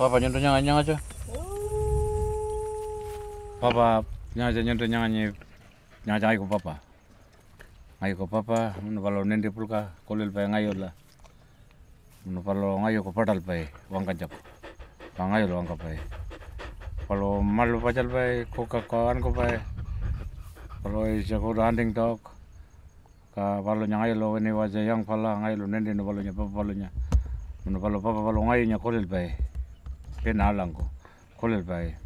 Papa nyentu nyanga nyanga aja. Papa nyanga nyentu nyanga nyanga ayo papa. Ayo papa, munu palo nendi pulka kolil pa ngayo la. Munu palo ngayo ko padal pa wangka jak. Ngayo lo wangka pa. Palo malu pajal pa koka kawan ko pa. Palo is a good hunting dog. Ka palo ngayo lo when he was a young fella ngayo lo nendi no palo nya papa palo nya. Munu palo papa palo ngayo nya kolil pa. Pena langko kolel bai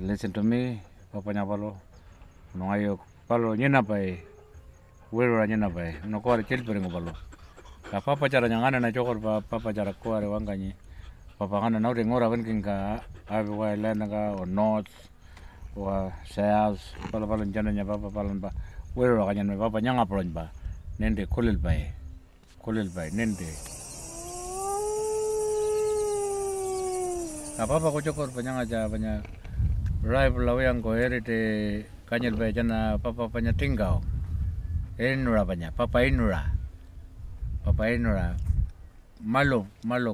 listen to me papa nya palo no ayo palo nyena bai wero nyena bai no ko chel peringo palo ka papa cara nyangana na chokor papa cara ko are wangani papa kana na ngora wen kinga ave wa lena ga o north o south palo palo jana nya papa palo ba wero ga nyana papa nyanga palo ba nende kolel bai nende apa ko chokor panya aja panya rai pulawe yang ko herite kanyel be jana papa panya tinggal enura panya papa enura malo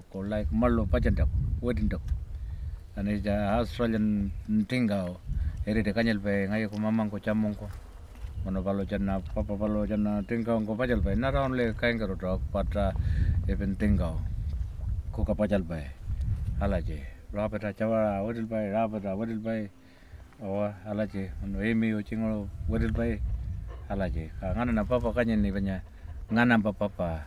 ko like malo pajandak wedding dok ane ja Australian tinggal herite kanyel be ngai ko mamang ko chamong ko mano palo jana papa palo jana tinggal ko pajal be not only kain karo dok but even tinggal ko ka pajal be alaje Rapata Jawara, Wadil by Rapata, Wadil by or Alaji, and Amy Uchingo, Wadil by Alaji. Ngana Papa Kanyan Nivanya, Ngana Papa,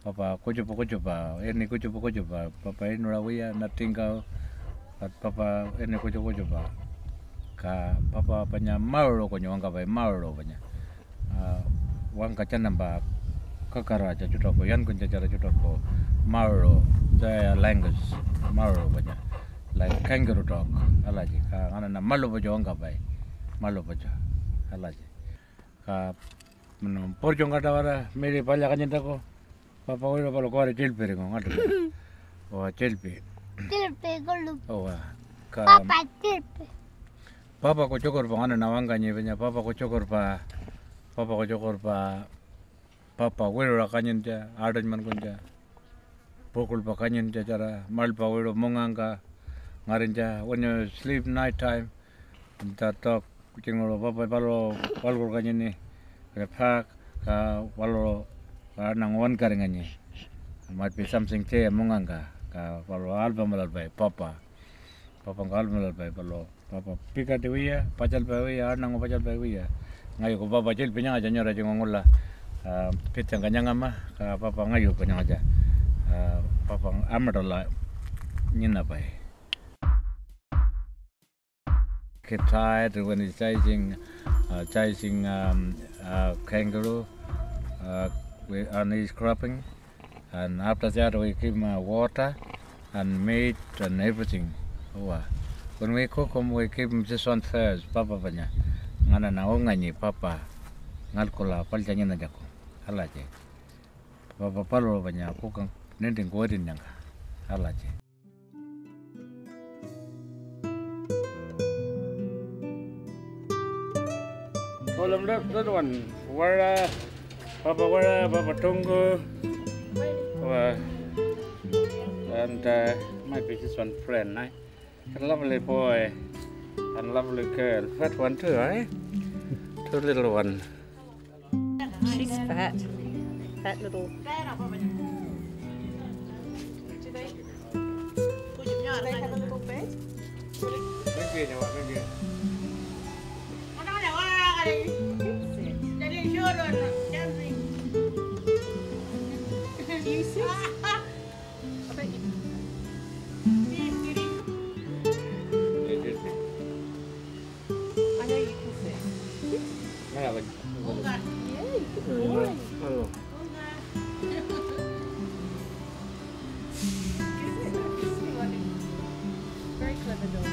Kujupa, any Kujupa, Papa in Rawia, Natinga, but Papa any Kujupa. Ka Papa Panya Mauro Konyanga by Mauro Vanya. Wanka Chanamba, Kakara, Jutoko, Yankunytjatjara Jutoko, Mauro, the language. Mauro baja like kangaroo dog alaji ka ana na malo bajo anga bai malo bajo alaji ka mano porjo ngata wara mere pala kanyenta ko papa oi palo ko are chilpe re ngata o chilpe golu o ka papa chilpe papa ko chokor pa ana na wanga nye benya papa ko chokor pa papa wero kanyenta adan man kunja Pokul pa Yankunytjatjara, mal pa wero monganga ngarinja when you sleep night time ta talk kingolo papa palo palgol kanyeni ke pak ka palo ka nangwan karengani might be something te monganga ka palo album bai papa album bai palo papa pika de wiya pachal bai wiya nango pachal bai wiya ngayo ko papa jil pinya aja nyora jingongola pitjantjatjara ma ka papa ngayo pinya aja Papa Amadala Nina by. Get tired when he's chasing kangaroo and he's cropping, and after that we give him water and meat and everything. When we cook him, we give him this one first. Papa banya ngana na ongani papa ngalkola palchanya na jako halaje. Papa palo banya kukang Nending godin yang alaje. Kolam that one wara papa tunggu and might be this one friend, a lovely boy and lovely girl. Fat one too, eh? Two little one. She's fat little. They have a little bed. You sit? I bet you. I know you can sit. Yeah, good morning. Very clever dog.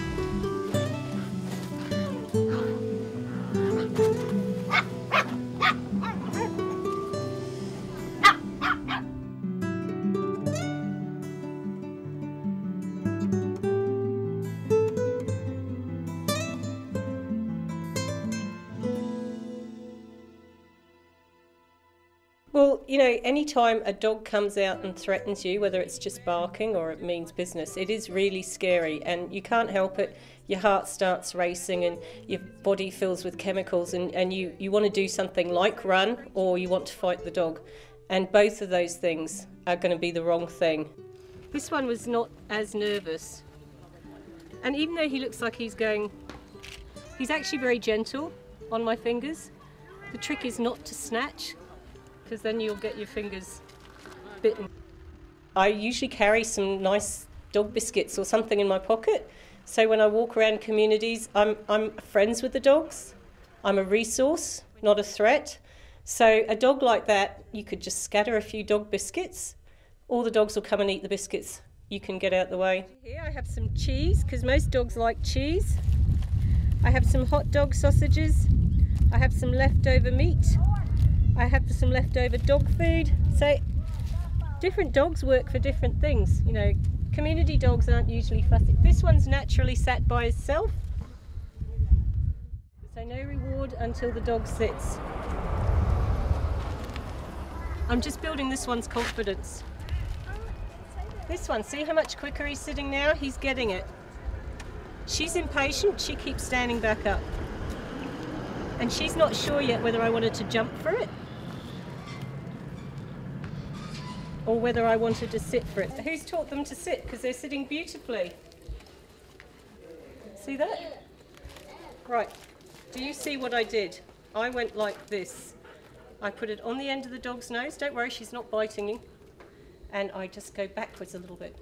Well, you know, anytime a dog comes out and threatens you, whether it's just barking or it means business, it is really scary and you can't help it. Your heart starts racing and your body fills with chemicals and you want to do something like run or you want to fight the dog. And both of those things are going to be the wrong thing. This one was not as nervous. And even though he looks like he's actually very gentle on my fingers. The trick is not to snatch, because then you'll get your fingers bitten. I usually carry some nice dog biscuits or something in my pocket. So when I walk around communities, I'm friends with the dogs. I'm a resource, not a threat. So a dog like that, you could just scatter a few dog biscuits. All the dogs will come and eat the biscuits. You can get out the way. Here I have some cheese, because most dogs like cheese. I have some hot dog sausages. I have some leftover meat. I have some leftover dog food. So different dogs work for different things. You know, community dogs aren't usually fussy. This one's naturally sat by itself. So no reward until the dog sits. I'm just building this one's confidence. This one, see how much quicker he's sitting now? He's getting it. She's impatient, she keeps standing back up. And she's not sure yet whether I wanted to jump for it or whether I wanted to sit for it. Who's taught them to sit? Because they're sitting beautifully. See that? Right, do you see what I did? I went like this. I put it on the end of the dog's nose. Don't worry, she's not biting you. And I just go backwards a little bit.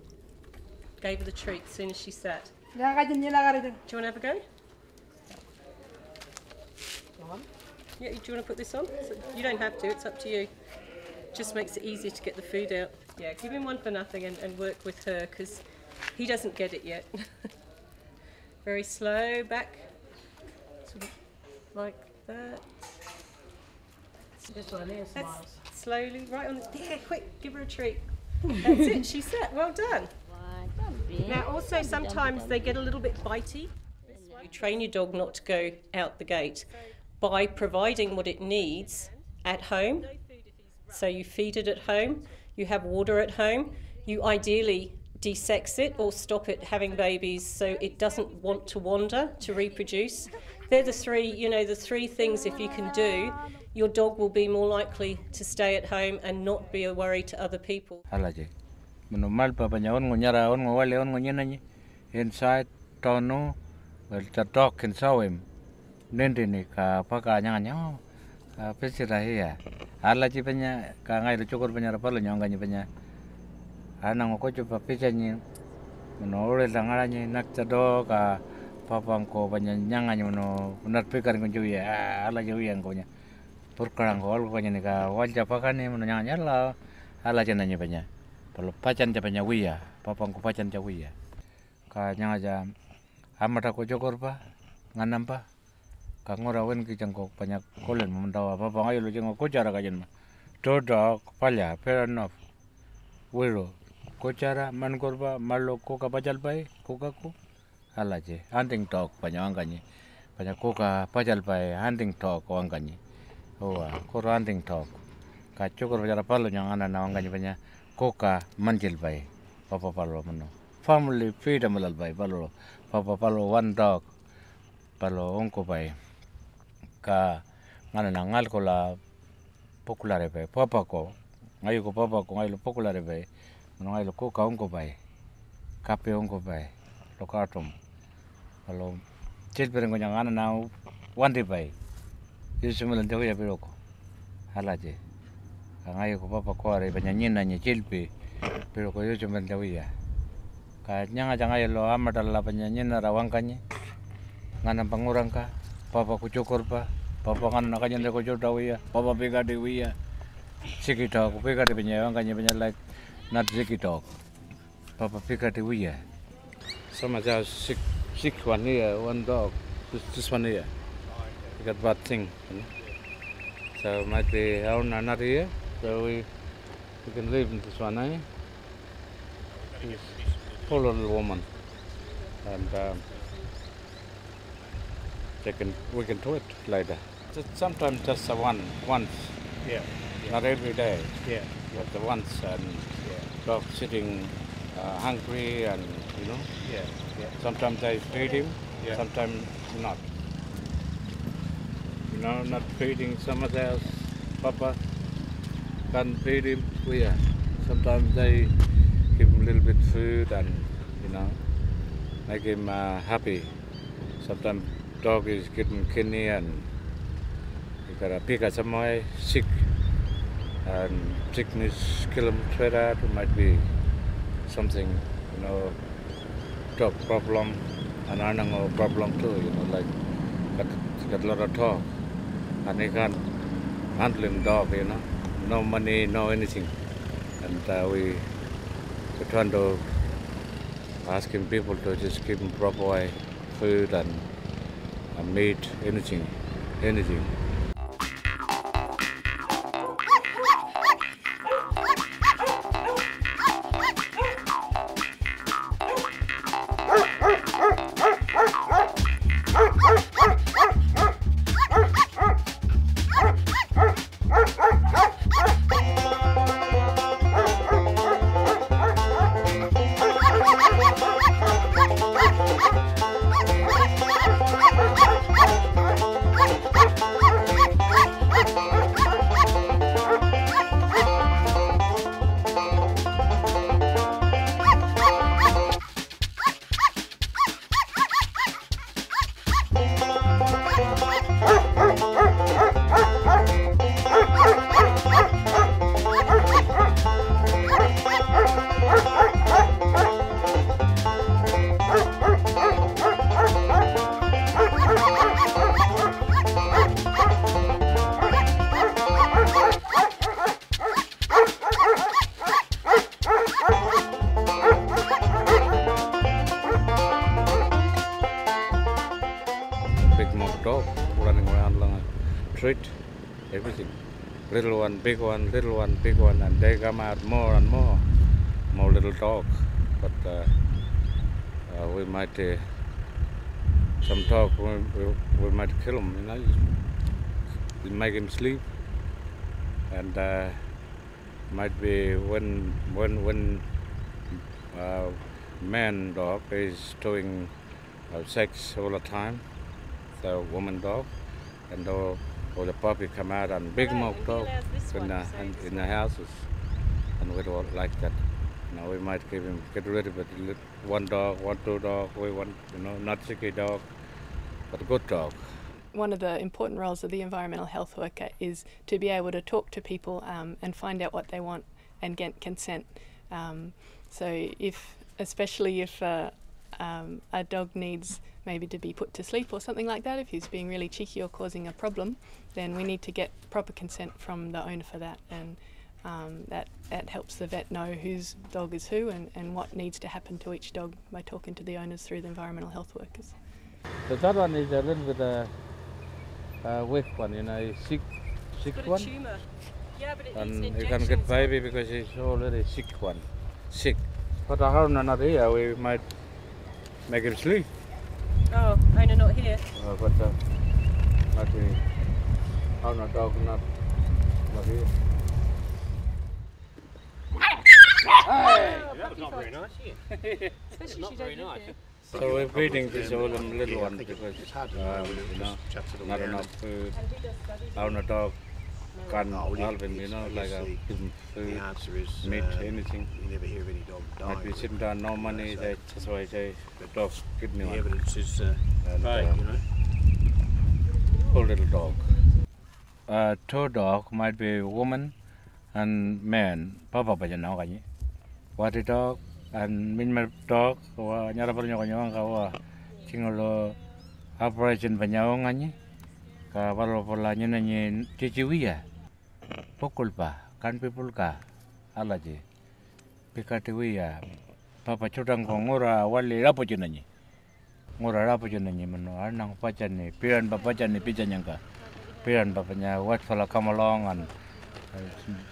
Gave her the treat as soon as she sat. Do you want to have a go? Yeah, do you want to put this on? You don't have to, it's up to you. Just makes it easier to get the food out. Yeah, give him one for nothing and work with her because he doesn't get it yet. Very slow, back, sort of like that. This one is smiles. Slowly, right on the, yeah, quick, give her a treat. That's it, she sat, well done. Now also sometimes they get a little bit bitey. You train your dog not to go out the gate by providing what it needs at home. So you feed it at home, you have water at home, you ideally de-sex it or stop it having babies so it doesn't want to wander to reproduce. They're the three things if you can do, your dog will be more likely to stay at home and not be a worry to other people. Inside the dog can saw him. Nendini ka paka nyanyo pesira hiya ala ji penya ka ngai ro chokor penya ra palo nyanga ni penya ana ngoko chupa pechani no ore langara ni nak chado ka papang ko penya nyanga ni no nat pekar ngonjo ya ala ji yang ko nya purkarang ko algo penya ni ka wajja paka ni no nyanga la ala jana ni penya palo pacan ja penya wiya papang ko pacan ja wiya ka nyanga ja amata ko chokor pa nganam pa Kangora wen ki jangko banyak kolen memendawa apa bangai lo jengko kocara kajen ma doda palya fair enough wero kocara man korba malo koka pajal pai koka ko alaje hunting talk banyak angkanya banyak koka pajal pai hunting talk angkanya oh ko hunting talk kacok korba palo yang ana na angkanya banyak koka manjil pai papa palo meno family freedom lal pai palo papa palo one dog palo ongko pai ka ngana na ngal ko la popular pe papa ko ngai ko papa ko ngai lo popular pe ngai lo ko ka onko pai kape onko pai lo kartum alo chel per ngana ngana na wandi pai yesu melan jago ya pero ko halaje ka ngai ko papa ko are banya nyina nye chel pe pero ko yesu melan jago ya ka nyanga janga lo amata la banya nyina rawangkanye ngana pangurang ka papa ko chokor pa papa kan nakanya ko chota wiya papa pega de wiya sikita ko pega de benya angkanya benya like not sikita papa pega de wiya sama ja sick one here one dog this one here you got bad thing so might be owner not here so we can live in this one she's poor little woman and we can do it later. Sometimes just once. Yeah. Not every day. Yeah. But the once and dog sitting hungry and Yeah. Yeah. sometimes I feed him, Yeah. sometimes not. Not feeding some of else. Papa can't feed him. Sometimes they give him a little bit food and make him happy. Sometimes dog is getting kidney and you gotta pick up somewhere sick and sickness kill him straight out. It might be something dog problem and Anangu problem too. Like got a lot of talk and he can't handle him dog. No money, no anything, and we're trying to asking people to just give him proper food and meat, anything. Big mountain dog running around along a street, everything. Little one, big one, little one, big one, and they come out more and more little dog. But we might, some dog, we might kill him, we make him sleep, and might be when man dog is doing sex all the time, the woman dog, and or the puppy come out and big mouth dog in the houses, and we don't like that. We might get rid of it. One dog, two dog. We want not sicky dog, but a good dog. One of the important roles of the environmental health worker is to be able to talk to people and find out what they want and get consent. So especially if a dog needs maybe to be put to sleep or something like that, if he's being really cheeky or causing a problem, then we need to get proper consent from the owner for that, and that helps the vet know whose dog is who and what needs to happen to each dog by talking to the owners through the environmental health workers. So that one is a little bit weak one, sick one. Tumour. Yeah, but it And needs you can get baby because it's already sick. But the owner not here, we might make him sleep. Oh, owner not here. But not the owner dog not here. That was not very nice, yeah. Especially Not very nice. So we're feeding this all them little ones because It's hard to know when it just chats it all not down. enough food. Owner dog can't Oh, well, help him, like obviously, give him The food, answer is meat, anything. you never hear of any dog dying. Might be sitting down, no money. So That's why I say the dog's kidney the one. evidence is And, vague, Poor little dog. Two dog might be woman and man. Papa pa dyan ako kanya. Wati dog and minmer dog. Kawa nyara pa rin ako kanya. Kawa chingolo operation pa niya ako kanya. Kapalo pala niya na niya chichiwiya. Pukul pa. Kan people ka. Ala je. Pikatiwiya. Papa chutang ko ngura wali rapo dyan na niya. Ngura rapo dyan na niya. Mano arnang pacan ni. Piran pa pacan ni Pitjantjatjara. Piran pa niya. What fella come along and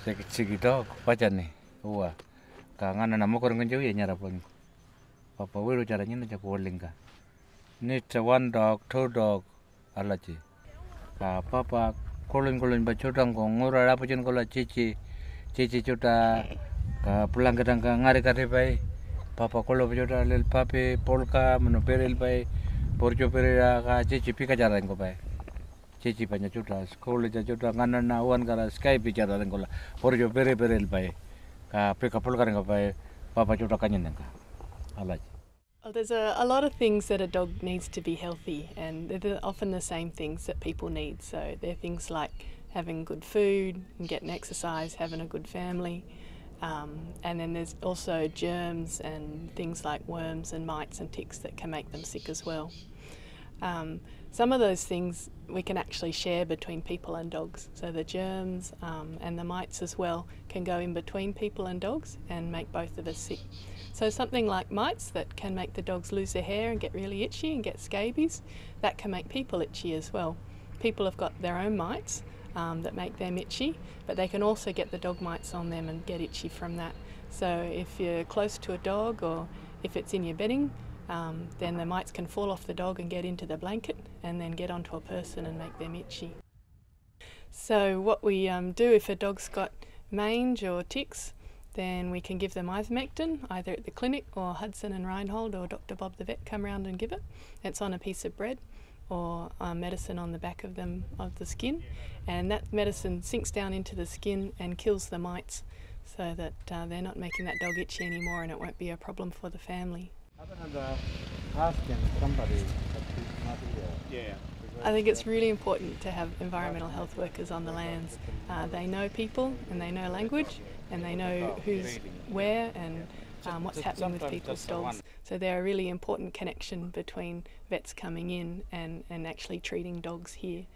siki dog pacan ni. Uwa. Kangan na mo ko rin kanyo yan nyara po. Papa wiru cara niya na siya kuwaling ka. Need one dog, two dog. Ala je. Ka papa kolon ba chotang ko ngora rapuchen kola chichi chota ka pulang kadang ka ngare kare bai papa kolo chota lel pape polka mano perel bai porjo perera ka chichi pika jaran ko bai chichi panya chota skole chota nganana wan kara sky pika jaran kola porjo perel bai ka pika polka ko bai papa chota kanyen ka alaj. Well, there's a lot of things that a dog needs to be healthy, and they're often the same things that people need. So they're things like having good food and getting exercise, having a good family, and then there's also germs and things like worms and mites and ticks that can make them sick as well. Some of those things we can actually share between people and dogs. So the germs and the mites as well can go in between people and dogs and make both of us sick. So something like mites that can make the dogs lose their hair and get really itchy and get scabies, that can make people itchy as well. People have got their own mites that make them itchy, but they can also get the dog mites on them and get itchy from that. So if you're close to a dog or if it's in your bedding, then the mites can fall off the dog and get into the blanket and then get onto a person and make them itchy. So what we do if a dog's got mange or ticks, then we can give them ivermectin, either at the clinic or Hudson and Reinhold or Dr. Bob the vet come round and give it. It's on a piece of bread or medicine on the back of the skin, and that medicine sinks down into the skin and kills the mites so that they're not making that dog itchy anymore and it won't be a problem for the family. I think it's really important to have environmental health workers on the lands. They know people and they know language and they know who's where and what's happening with people's dogs. So they're a really important connection between vets coming in and actually treating dogs here.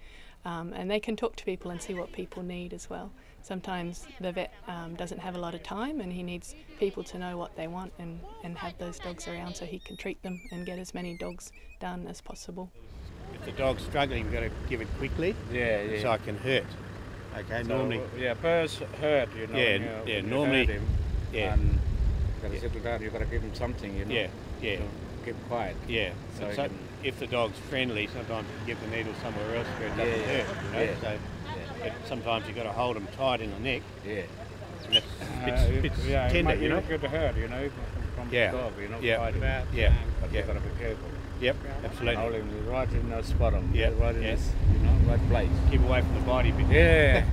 And they can talk to people and see what people need as well. Sometimes the vet doesn't have a lot of time and he needs people to know what they want and have those dogs around so he can treat them and get as many dogs done as possible. If the dog's struggling, you've got to give it quickly. Yeah. So it can hurt. Okay, so, normally. Yeah, birds hurt, you know. Normally. Him, yeah. And you've got to settle down, you've got to give him something, you know. Yeah. So keep quiet. Yeah. So if the dog's friendly, sometimes you give the needle somewhere else where it doesn't hurt. You know? So but sometimes you've got to hold them tight in the neck. Yeah. And that's a bit tender, you know. It's good to hurt, you know, from the dog, you know. Yeah. Yeah. But you've got to be careful. Yep, absolutely. Hold him right in the spot, right in this, you know, right place. Keep away from the body a bit. Yeah.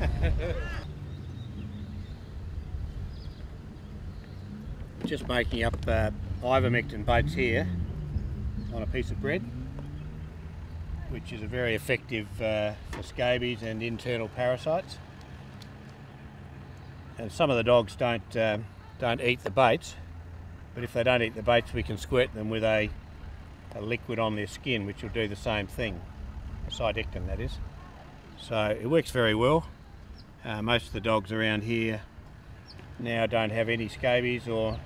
Just making up ivermectin baits here on a piece of bread, which is a very effective for scabies and internal parasites. And some of the dogs don't eat the baits, but if they don't eat the baits, we can squirt them with a liquid on their skin, which will do the same thing, a sidectin that is. So it works very well. Most of the dogs around here now don't have any scabies or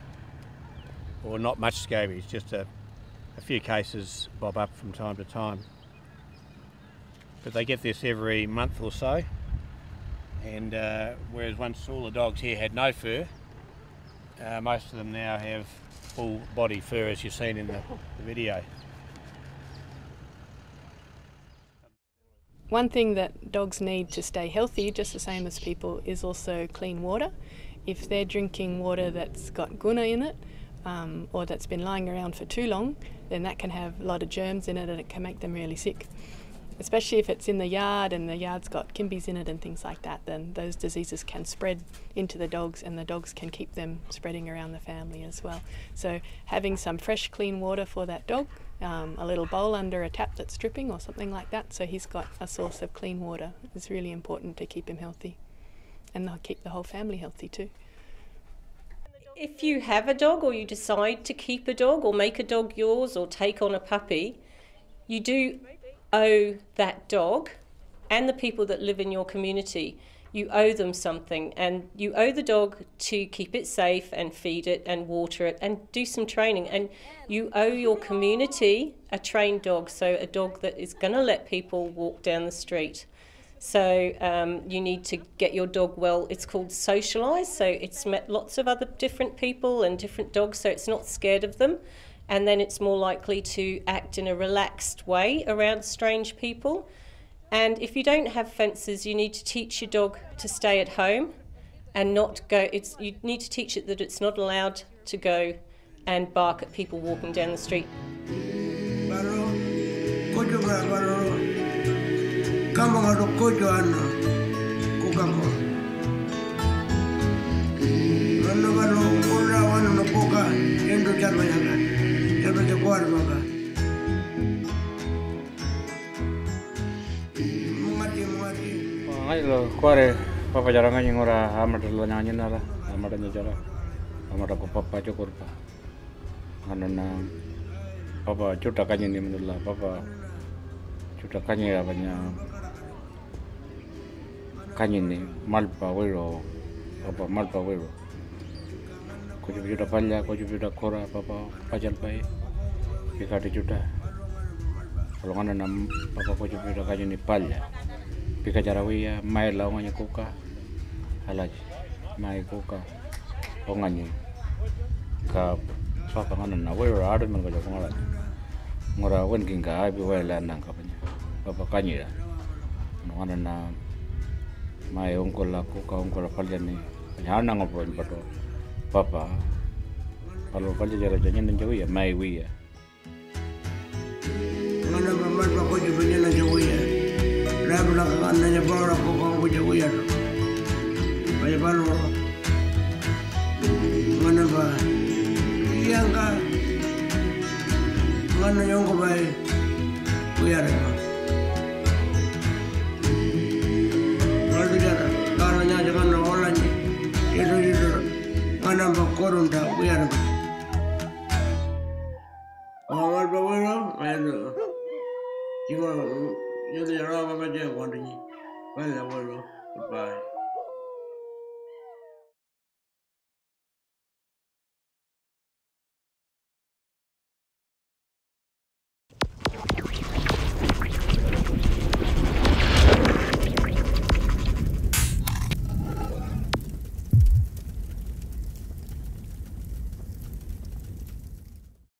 not much scabies, just a few cases bob up from time to time. But they get this every month or so, and whereas once all the dogs here had no fur, most of them now have full body fur, as you've seen in the video. One thing that dogs need to stay healthy, just the same as people, is also clean water. If they're drinking water that's got guna in it, or that's been lying around for too long, then that can have a lot of germs in it and it can make them really sick. Especially if it's in the yard and the yard's got kimbies in it and things like that, then those diseases can spread into the dogs and the dogs can keep them spreading around the family as well. So having some fresh clean water for that dog, a little bowl under a tap that's dripping or something like that, so he's got a source of clean water, is really important to keep him healthy, and they'll keep the whole family healthy too. If you have a dog or you decide to keep a dog or make a dog yours or take on a puppy, you do owe that dog and the people that live in your community, you owe them something, and you owe the dog to keep it safe and feed it and water it and do some training, and you owe your community a trained dog, so a dog that is going to let people walk down the street. So you need to get your dog well, it's called socialise, so it's met lots of other different people and different dogs, so it's not scared of them, and then it's more likely to act in a relaxed way around strange people. And if you don't have fences, you need to teach your dog to stay at home and not go. You need to teach it that it's not allowed to go and bark at people walking down the street. Ngai lo kuare papa jarang ngai ngora amada lo nyanyi nala amada nyajara amada ko papa cukur pa anana papa cuta kanyi ni menula papa cuta kanyi abanya kanyi ni malpa wero papa malpa wero ko cuta palya ko cuta kora papa pajal pai pikati cuta kalau anana papa ko cuta kanyi ni palya Pitjantjatjara wia mai la nganya kuka halaj mai kuka ongani ka papa ngana na wera adu man ko ngora ngora wen kinga ai bi wela nang ka panya papa kanyira ngana na mai ongkol la kuka ongkol paljani nyana ngopro pato papa kalau Pitjantjatjara jangan jauh ya mai wia ngana mama ko ju benya jauh ya Rabla kananya bara ko ko jago ya. Baya balu. Mana ba? Yang ka. Mana yang ko bai. Kuyar. Balu jara. Kananya jangan orang ni. Itu. Mana ba korun da kuyar. Awal bawa ayo. Jangan Yankunytjatjara apa aja wandinya. Goodbye.